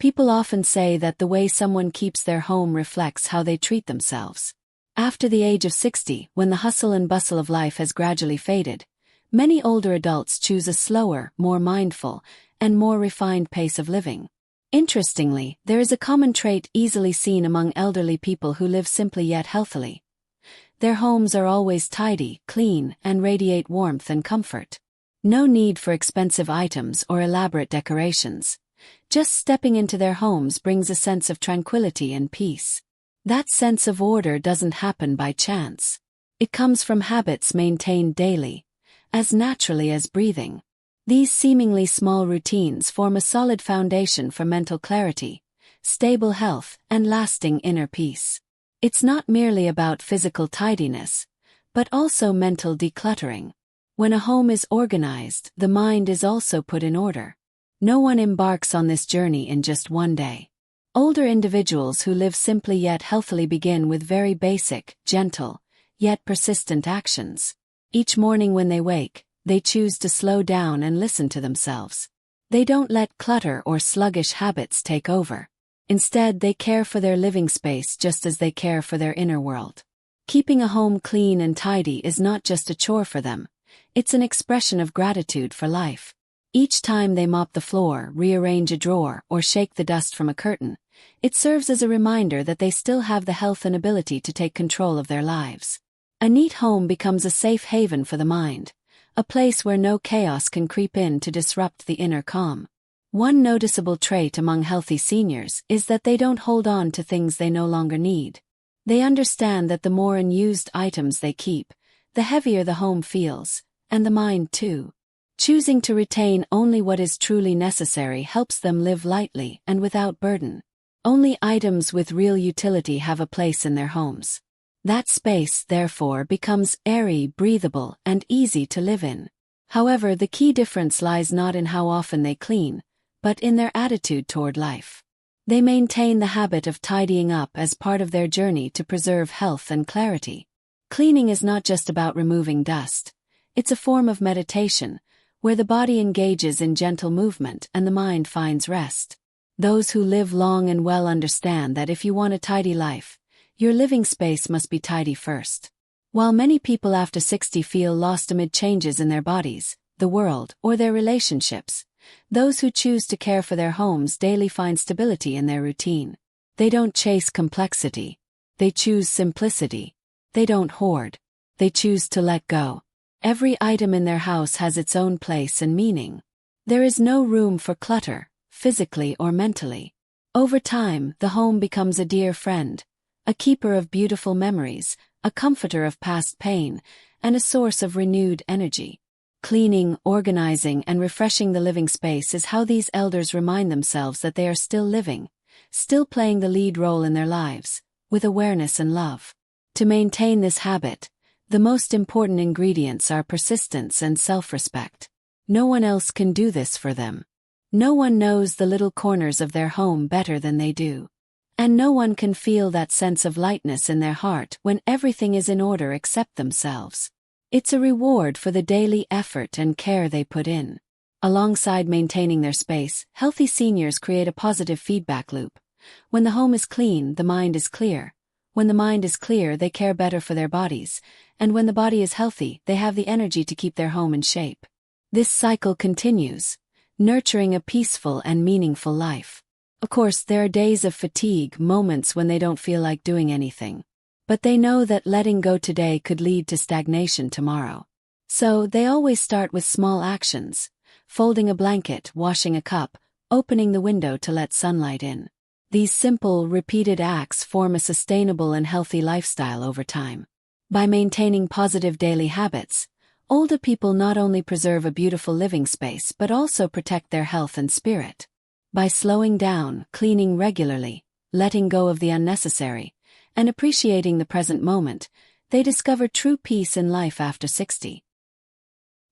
People often say that the way someone keeps their home reflects how they treat themselves. After the age of 60, when the hustle and bustle of life has gradually faded, many older adults choose a slower, more mindful, and more refined pace of living. Interestingly, there is a common trait easily seen among elderly people who live simply yet healthily. Their homes are always tidy, clean, and radiate warmth and comfort. No need for expensive items or elaborate decorations. Just stepping into their homes brings a sense of tranquility and peace. That sense of order doesn't happen by chance. It comes from habits maintained daily, as naturally as breathing. These seemingly small routines form a solid foundation for mental clarity, stable health, and lasting inner peace. It's not merely about physical tidiness, but also mental decluttering. When a home is organized, the mind is also put in order. No one embarks on this journey in just one day. Older individuals who live simply yet healthily begin with very basic, gentle, yet persistent actions. Each morning when they wake, they choose to slow down and listen to themselves. They don't let clutter or sluggish habits take over. Instead, they care for their living space just as they care for their inner world. Keeping a home clean and tidy is not just a chore for them. It's an expression of gratitude for life. Each time they mop the floor, rearrange a drawer, or shake the dust from a curtain, it serves as a reminder that they still have the health and ability to take control of their lives. A neat home becomes a safe haven for the mind, a place where no chaos can creep in to disrupt the inner calm. One noticeable trait among healthy seniors is that they don't hold on to things they no longer need. They understand that the more unused items they keep, the heavier the home feels, and the mind too. Choosing to retain only what is truly necessary helps them live lightly and without burden. Only items with real utility have a place in their homes. That space, therefore, becomes airy, breathable, and easy to live in. However, the key difference lies not in how often they clean, but in their attitude toward life. They maintain the habit of tidying up as part of their journey to preserve health and clarity. Cleaning is not just about removing dust. It's a form of meditation, where the body engages in gentle movement and the mind finds rest. Those who live long and well understand that if you want a tidy life, your living space must be tidy first. While many people after 60 feel lost amid changes in their bodies, the world, or their relationships, those who choose to care for their homes daily find stability in their routine. They don't chase complexity. They choose simplicity. They don't hoard. They choose to let go. Every item in their house has its own place and meaning. There is no room for clutter, physically or mentally. Over time, the home becomes a dear friend, a keeper of beautiful memories, a comforter of past pain, and a source of renewed energy. Cleaning, organizing, and refreshing the living space is how these elders remind themselves that they are still living, still playing the lead role in their lives, with awareness and love. To maintain this habit, the most important ingredients are persistence and self-respect. No one else can do this for them. No one knows the little corners of their home better than they do. And no one can feel that sense of lightness in their heart when everything is in order except themselves. It's a reward for the daily effort and care they put in. Alongside maintaining their space, healthy seniors create a positive feedback loop. When the home is clean, the mind is clear. When the mind is clear, they care better for their bodies. And when the body is healthy, they have the energy to keep their home in shape. This cycle continues, nurturing a peaceful and meaningful life. Of course, there are days of fatigue, moments when they don't feel like doing anything. But they know that letting go today could lead to stagnation tomorrow. So, they always start with small actions: folding a blanket, washing a cup, opening the window to let sunlight in. These simple, repeated acts form a sustainable and healthy lifestyle over time. By maintaining positive daily habits, older people not only preserve a beautiful living space but also protect their health and spirit. By slowing down, cleaning regularly, letting go of the unnecessary, and appreciating the present moment, they discover true peace in life after 60.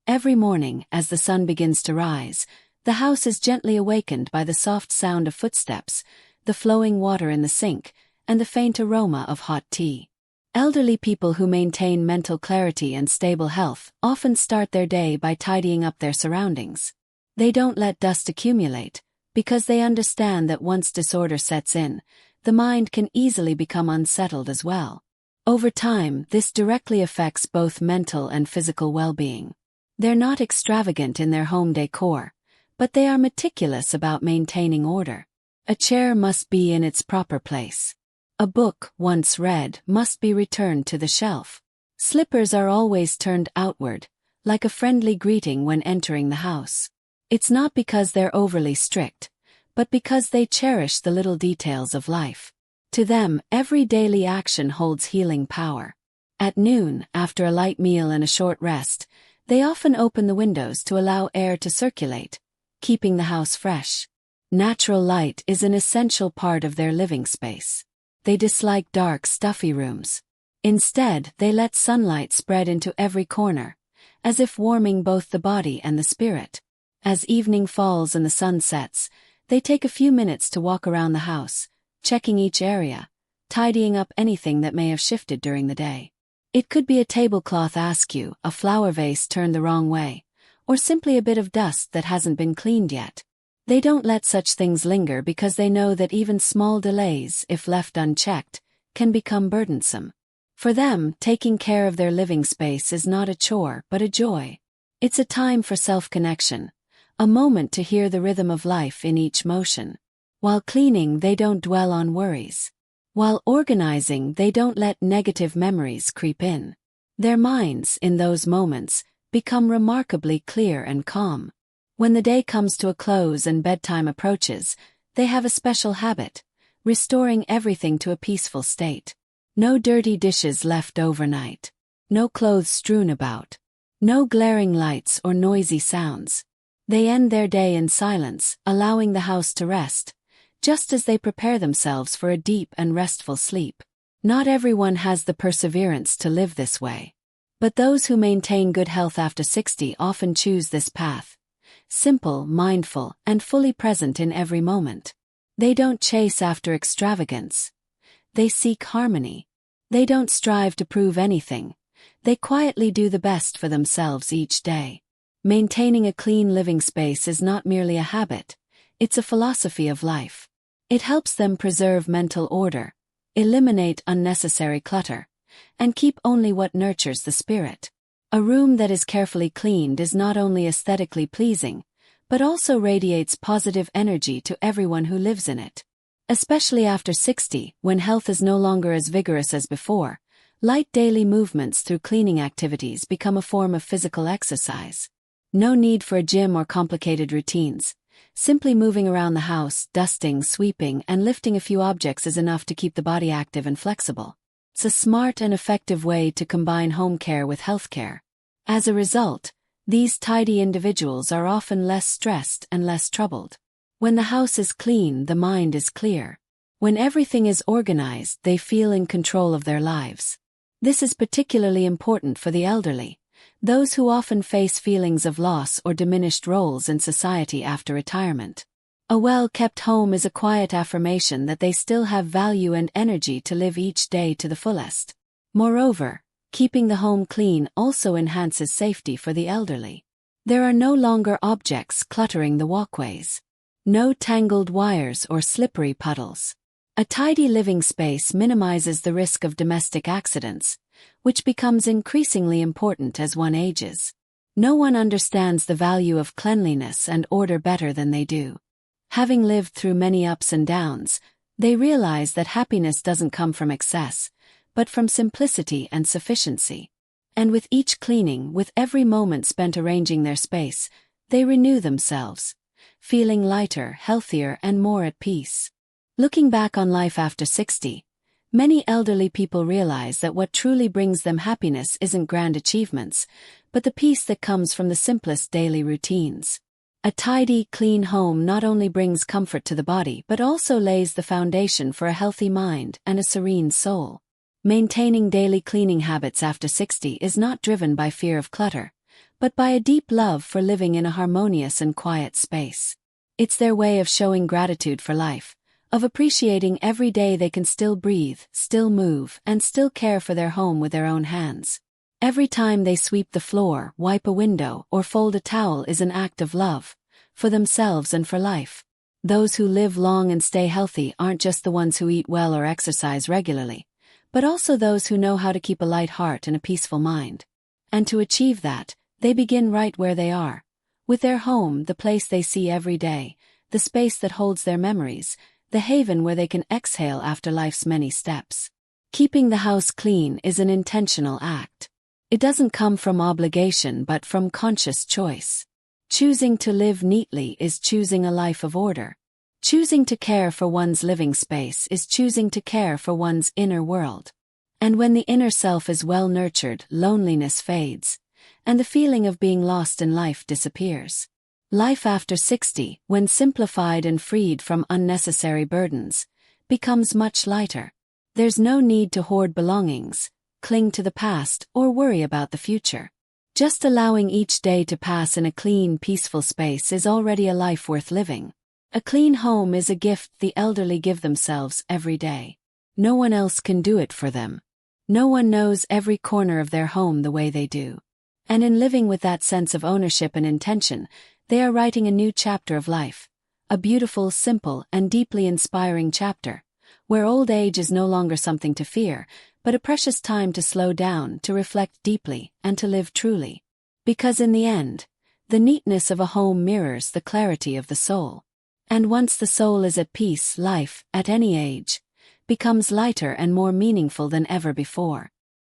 Every morning, as the sun begins to rise, the house is gently awakened by the soft sound of footsteps, the flowing water in the sink, and the faint aroma of hot tea. Elderly people who maintain mental clarity and stable health often start their day by tidying up their surroundings. They don't let dust accumulate, because they understand that once disorder sets in, the mind can easily become unsettled as well. Over time, this directly affects both mental and physical well-being. They're not extravagant in their home decor, but they are meticulous about maintaining order. A chair must be in its proper place. A book, once read, must be returned to the shelf. Slippers are always turned outward, like a friendly greeting when entering the house. It's not because they're overly strict, but because they cherish the little details of life. To them, every daily action holds healing power. At noon, after a light meal and a short rest, they often open the windows to allow air to circulate, keeping the house fresh. Natural light is an essential part of their living space. They dislike dark, stuffy rooms. Instead, they let sunlight spread into every corner, as if warming both the body and the spirit. As evening falls and the sun sets, they take a few minutes to walk around the house, checking each area, tidying up anything that may have shifted during the day. It could be a tablecloth askew, a flower vase turned the wrong way, or simply a bit of dust that hasn't been cleaned yet. They don't let such things linger because they know that even small delays, if left unchecked, can become burdensome. For them, taking care of their living space is not a chore but a joy. It's a time for self-connection, a moment to hear the rhythm of life in each motion. While cleaning, they don't dwell on worries. While organizing, they don't let negative memories creep in. Their minds, in those moments, become remarkably clear and calm. When the day comes to a close and bedtime approaches, they have a special habit, restoring everything to a peaceful state. No dirty dishes left overnight. No clothes strewn about. No glaring lights or noisy sounds. They end their day in silence, allowing the house to rest, just as they prepare themselves for a deep and restful sleep. Not everyone has the perseverance to live this way. But those who maintain good health after 60 often choose this path. Simple, mindful, and fully present in every moment. They don't chase after extravagance. They seek harmony. They don't strive to prove anything. They quietly do the best for themselves each day. Maintaining a clean living space is not merely a habit, it's a philosophy of life. It helps them preserve mental order, eliminate unnecessary clutter, and keep only what nurtures the spirit. A room that is carefully cleaned is not only aesthetically pleasing, but also radiates positive energy to everyone who lives in it. Especially after 60, when health is no longer as vigorous as before, light daily movements through cleaning activities become a form of physical exercise. No need for a gym or complicated routines. Simply moving around the house, dusting, sweeping, and lifting a few objects is enough to keep the body active and flexible. It's a smart and effective way to combine home care with healthcare. As a result, these tidy individuals are often less stressed and less troubled. When the house is clean, the mind is clear. When everything is organized, they feel in control of their lives. This is particularly important for the elderly, those who often face feelings of loss or diminished roles in society after retirement. A well-kept home is a quiet affirmation that they still have value and energy to live each day to the fullest. Moreover, keeping the home clean also enhances safety for the elderly. There are no longer objects cluttering the walkways. No tangled wires or slippery puddles. A tidy living space minimizes the risk of domestic accidents, which becomes increasingly important as one ages. No one understands the value of cleanliness and order better than they do. Having lived through many ups and downs, they realize that happiness doesn't come from excess, but from simplicity and sufficiency. And with each cleaning, with every moment spent arranging their space, they renew themselves, feeling lighter, healthier, and more at peace. Looking back on life after 60, many elderly people realize that what truly brings them happiness isn't grand achievements, but the peace that comes from the simplest daily routines. A tidy, clean home not only brings comfort to the body but also lays the foundation for a healthy mind and a serene soul. Maintaining daily cleaning habits after 60 is not driven by fear of clutter, but by a deep love for living in a harmonious and quiet space. It's their way of showing gratitude for life, of appreciating every day they can still breathe, still move, and still care for their home with their own hands. Every time they sweep the floor, wipe a window, or fold a towel is an act of love, for themselves and for life. Those who live long and stay healthy aren't just the ones who eat well or exercise regularly, but also those who know how to keep a light heart and a peaceful mind. And to achieve that, they begin right where they are, with their home, the place they see every day, the space that holds their memories, the haven where they can exhale after life's many steps. Keeping the house clean is an intentional act. It doesn't come from obligation but from conscious choice. Choosing to live neatly is choosing a life of order. Choosing to care for one's living space is choosing to care for one's inner world. And when the inner self is well nurtured, loneliness fades, and the feeling of being lost in life disappears. Life after 60, when simplified and freed from unnecessary burdens, becomes much lighter. There's no need to hoard belongings, cling to the past, or worry about the future. Just allowing each day to pass in a clean, peaceful space is already a life worth living. A clean home is a gift the elderly give themselves every day. No one else can do it for them. No one knows every corner of their home the way they do. And in living with that sense of ownership and intention, they are writing a new chapter of life. A beautiful, simple, and deeply inspiring chapter, where old age is no longer something to fear, but a precious time to slow down, to reflect deeply, and to live truly. Because in the end, the neatness of a home mirrors the clarity of the soul. And once the soul is at peace, life, at any age, becomes lighter and more meaningful than ever before.